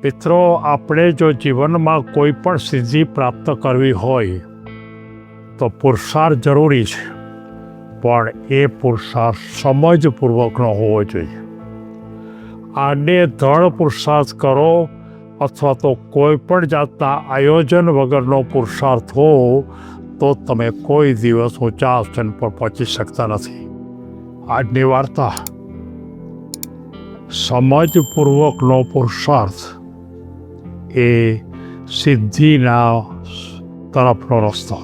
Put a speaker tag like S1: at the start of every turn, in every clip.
S1: મિત્રો, આપણે જો જીવનમાં કોઈ પણ સિદ્ધિ પ્રાપ્ત કરવી હોય તો પુરુષાર્થ જરૂરી છે, પણ એ પુરુષાર્થ સમજપૂર્વકનો હોવો જોઈએ. આને ધડ પુરુષાર્થ કરો અથવા તો કોઈ પણ જાતના આયોજન વગરનો પુરુષાર્થ હો તો તમે કોઈ દિવસ ઊંચા આસન પર પહોંચી શકતા નથી. આજની વાર્તા સમજપૂર્વકનો પુરુષાર્થ એ સિદ્ધિના તરફનો રસ્તો.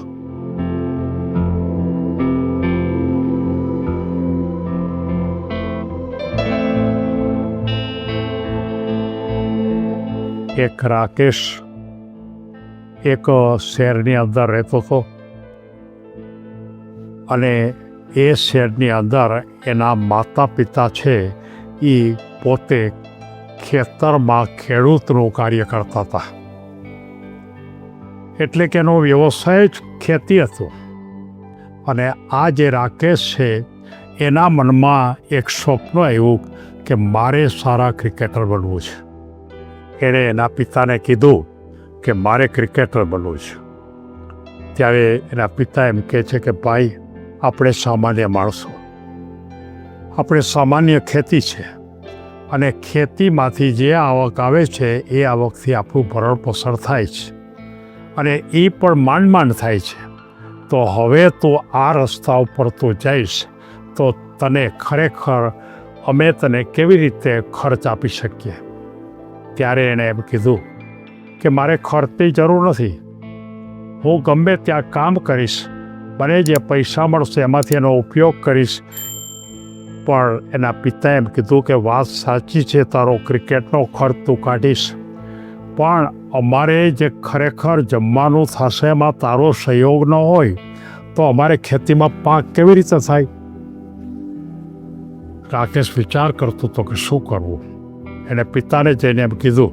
S1: એક રાકેશ એક શહેરની અંદર રહેતો હતો અને એ શહેરની અંદર એના માતા પિતા છે એ પોતે ખેતરમાં ખેડૂતનું કાર્ય કરતા હતા. એટલે કે એનો વ્યવસાય જ ખેતી હતો. અને આ જે રાકેશ છે એના મનમાં એક સ્વપ્ન આવ્યું કે મારે સારા ક્રિકેટર બનવું છે. એણે એના પિતાને કીધું કે મારે ક્રિકેટર બનવું છે. ત્યારે એના પિતા એમ કહે છે કે ભાઈ, આપણે સામાન્ય માણસો, આપણે સામાન્ય ખેતી છે અને ખેતીમાંથી જે આવક આવે છે એ આવકથી આપણું ભરણ પોષણ થાય છે અને એ પણ માંડ માંડ થાય છે. તો હવે તું આ રસ્તા ઉપર તું જઈશ તો તને ખરેખર અમે તને કેવી રીતે ખર્ચ આપી શકીએ. ત્યારે એણે એમ કીધું કે મારે ખર્ચની જરૂર નથી, હું ગમે ત્યાં કામ કરીશ, મને જે પૈસા મળશે એમાંથી એનો ઉપયોગ કરીશ. પણ એના પિતાએ એમ કીધું કે વાત સાચી છે, તારો ક્રિકેટનો ખર્ચ તું કાઢીશ, પણ અમારે જે ખરેખર જમવાનું થશે એમાં તારો સહયોગ ન હોય તો અમારે ખેતીમાં પાક કેવી રીતે થાય. રાકેશ વિચાર કરતો હતો કે શું કરવું. એને પિતાને જઈને એમ કીધું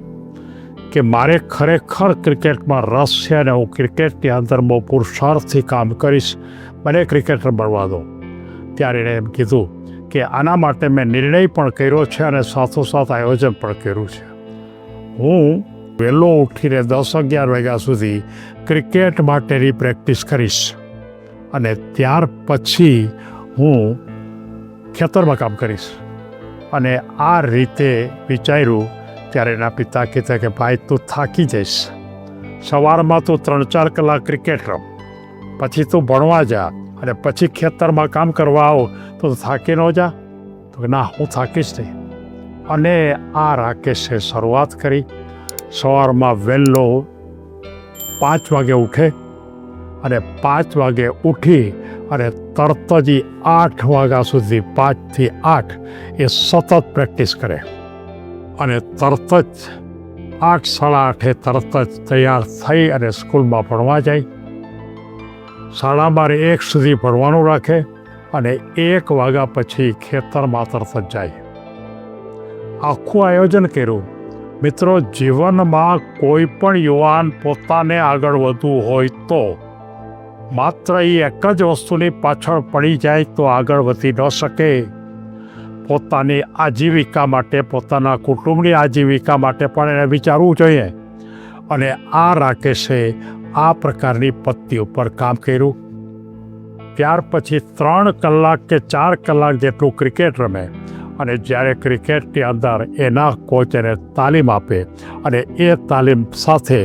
S1: કે મારે ખરેખર ક્રિકેટમાં રસ છે અને હું ક્રિકેટની અંદર બહુ પુરુષાર્થથી કામ કરીશ, મને ક્રિકેટર બનવા દો. ત્યારે એણે એમ કીધું કે આના માટે મેં નિર્ણય પણ કર્યો છે અને સાથોસાથ આયોજન પણ કર્યું છે. હું વહેલો ઉઠીને 10-11 વાગ્યા સુધી ક્રિકેટ માટેની પ્રેક્ટિસ કરીશ અને ત્યાર પછી હું ખેતરમાં કામ કરીશ. અને આ રીતે વિચાર્યું. ત્યારે એના પિતા કહેતા કે ભાઈ, તું થાકી જઈશ, સવારમાં તું 3-4 કલાક ક્રિકેટ રમ, પછી તું ભણવા જા અને પછી ખેતરમાં કામ કરવા આવો તો થાકી ન જા. તો ના, હું થાકીશ નહીં. અને આ રાકેશે શરૂઆત કરી. સવારમાં વહેલો 5 વાગે ઉઠે અને 5 વાગે ઉઠી અને તરત જ 8 વાગ્યા સુધી 5 થી 8 એ સતત પ્રેક્ટિસ કરે અને તરત જ 8-8:30 તરત જ તૈયાર થઈ અને સ્કૂલમાં ભણવા જાય. 12:30 સુધી ભણવાનું રાખે અને 1 વાગ્યા પછી ખેતરમાં તરત જ જાય. આખું આયોજન કર્યું. મિત્રો, જીવનમાં કોઈ પણ યુવાન પોતાને આગળ વધવું હોય તો માત્ર એ એક જ વસ્તુની પાછળ પડી જાય તો આગળ વધી ન શકે. પોતાની આજીવિકા માટે, પોતાના કુટુંબની આજીવિકા માટે પણ એને વિચારવું જોઈએ. અને આ રાકેશે આ પ્રકારની પદ્ધતિ ઉપર કામ કર્યું. ત્યાર પછી 3 કલાક કે 4 કલાક જેટલું ક્રિકેટ રમે અને જ્યારે ક્રિકેટની અંદર એના કોચ એને તાલીમ આપે અને એ તાલીમ સાથે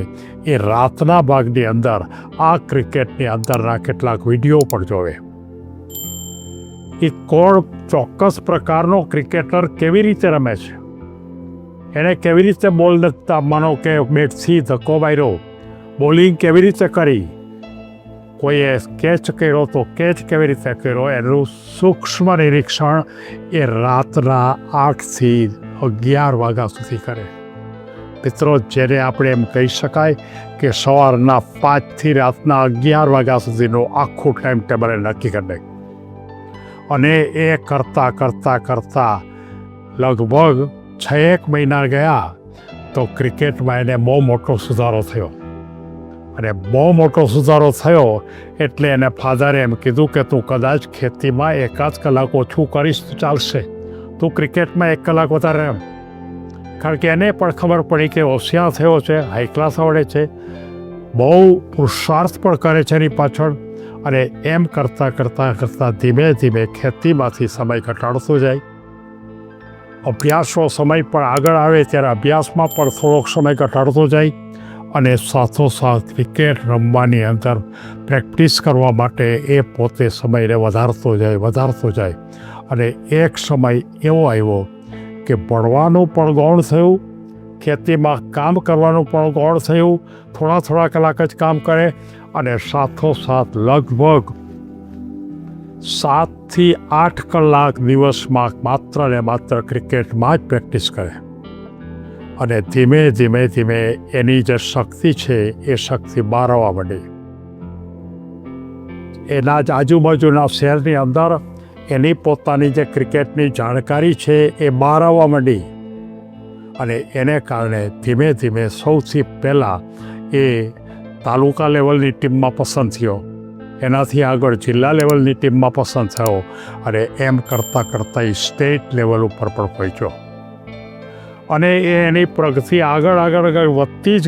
S1: એ રાતના ભાગની અંદર આ ક્રિકેટની અંદરના કેટલાક વિડીયો પણ જોવે. એ કોણ ચોક્કસ પ્રકારનો ક્રિકેટર કેવી રીતે રમે છે, એણે કેવી રીતે બોલ નથી, માનો કે બેટથી ધક્કો માર્યો, બોલિંગ કેવી રીતે કરી, કોઈએ કેચ કર્યો તો કેચ કેવી રીતે કર્યો, એનું સૂક્ષ્મ નિરીક્ષણ એ રાતના 8 થી 11 વાગ્યા સુધી કરે. મિત્રો, જેને આપણે એમ કહી શકાય કે સવારના 5 થી રાતના 11 વાગ્યા સુધીનું આખું ટાઈમ ટેબલ નક્કી કરી નાખ્યું. અને એ કરતાં કરતાં કરતાં લગભગ 6 મહિના ગયા તો ક્રિકેટમાં એને બહુ મોટો સુધારો થયો. અને બહુ મોટો સુધારો થયો એટલે એને ફાધરે એમ કીધું કે તું કદાચ ખેતીમાં 1 કલાક ઓછું કરીશ તો ચાલશે, તું ક્રિકેટમાં 1 કલાક વધારે રમ. કારણ કે એને પણ ખબર પડી કે હોશિયાર થયો છે, હાઈ ક્લાસ આવડે છે, બહુ પુરુષાર્થ પણ કરે છે એની પાછળ. અને એમ કરતાં ધીમે ધીમે ખેતીમાંથી સમય ઘટાડતો જાય. અભ્યાસનો સમય પણ આગળ આવે ત્યારે અભ્યાસમાં પણ થોડોક સમય ઘટાડતો જાય. અને સાથોસાથ ક્રિકેટ રમવાની અંદર પ્રેક્ટિસ કરવા માટે એ પોતે સમયને વધારતો જાય. અને એક સમય એવો આવ્યો કે ભણવાનું પણ ગૌણ થયું, ખેતીમાં કામ કરવાનું પણ ગૌણ થયું. થોડા કલાક જ કામ કરે અને સાથોસાથ લગભગ 7 થી 8 કલાક દિવસમાં માત્ર ને માત્ર ક્રિકેટમાં જ પ્રેક્ટિસ કરે. અને ધીમે ધીમે એની જે શક્તિ છે એ શક્તિ બહાર આવવા માંડી. એના જ આજુબાજુના શહેરની અંદર એની પોતાની જે ક્રિકેટની જાણકારી છે એ બહાર આવવા માંડી. અને એને કારણે ધીમે ધીમે સૌથી પહેલાં એ તાલુકા લેવલની ટીમમાં પસંદ થયો, એનાથી આગળ જિલ્લા લેવલની ટીમમાં પસંદ થયો. અને એમ કરતાં એ સ્ટેટ લેવલ ઉપર પણ પહોંચ્યો. અને એની પ્રગતિ આગળ વધતી જ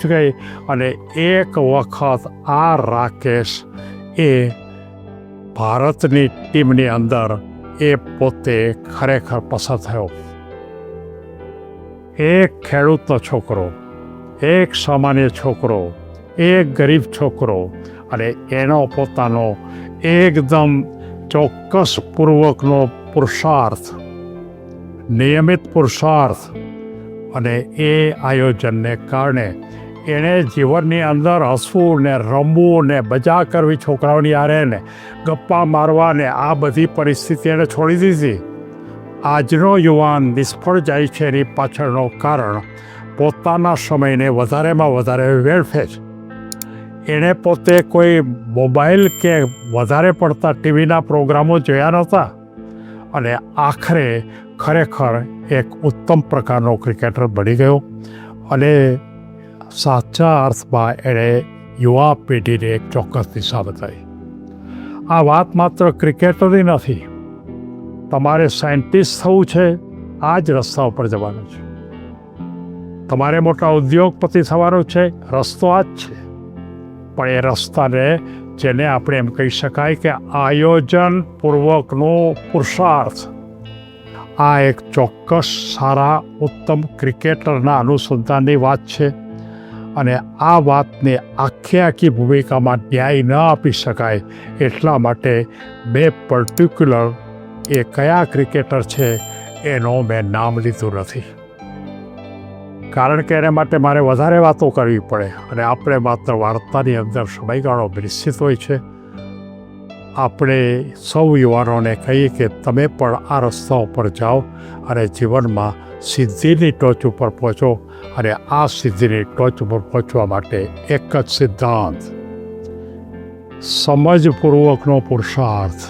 S1: ગઈ. અને એક વખત આ રાકેશ એ ભારતની ટીમની અંદર એ પોતે ખરેખર પસંદ થયો. એક ખેડૂતનો છોકરો, એક સામાન્ય છોકરો, એક ગરીબ છોકરો, અને એનો પોતાનો એકદમ ચોક્કસપૂર્વકનો પુરુષાર્થ, નિયમિત પુરુષાર્થ. અને એ આયોજનને કારણે એણે જીવનની અંદર હસવું ને રમવું ને મજા કરવી, છોકરાઓની હારે ને ગપ્પા મારવા ને આ બધી પરિસ્થિતિ એણે છોડી દીધી. આજનો યુવાન નિષ્ફળ જાય છે એની પાછળનું કારણ પોતાના સમયને વધારેમાં વધારે વેડફે છે. એણે પોતે કોઈ મોબાઈલ કે વધારે પડતા ટીવીના પ્રોગ્રામો જોયા નહોતા. અને આખરે ખરેખર એક ઉત્તમ પ્રકારનો ક્રિકેટર બની ગયો. અને સાચા અર્થમાં એણે યુવા પેઢીને એક ચોક્કસ દિશા બતાવી. આ વાત માત્ર ક્રિકેટરની નથી. તમારે સાયન્ટિસ્ટ થવું છે, આ જ રસ્તા ઉપર જવાનું છે. તમારે મોટા ઉદ્યોગપતિ થવાનું છે, રસ્તો આ જ છે. પણ એ રસ્તાને, જેને આપણે એમ કહી શકાય કે આયોજનપૂર્વકનો પુરુષાર્થ, આ એક ચોક્કસ સારા ઉત્તમ ક્રિકેટરના અનુસંધાનની વાત છે. અને આ વાતને આખી ભૂમિકામાં ન્યાય ન આપી શકાય એટલા માટે બે પર્ટિક્યુલર એ કયા ક્રિકેટર છે એનો મેં નામ લીધું નથી. કારણ કે એને માટે મારે વધારે વાતો કરવી પડે. અને આપણે માત્ર વાર્તાની અંદર સમયગાળો નિશ્ચિત હોય છે. આપણે સૌ યુવાનોને કહીએ કે તમે પણ આ રસ્તા ઉપર જાઓ અને જીવનમાં સિદ્ધિની ટોચ ઉપર પહોંચો. અને આ સિદ્ધિની ટોચ ઉપર પહોંચવા માટે એક જ સિદ્ધાંત, સમજપૂર્વકનો પુરુષાર્થ.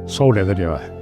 S1: સૌને ધન્યવાદ.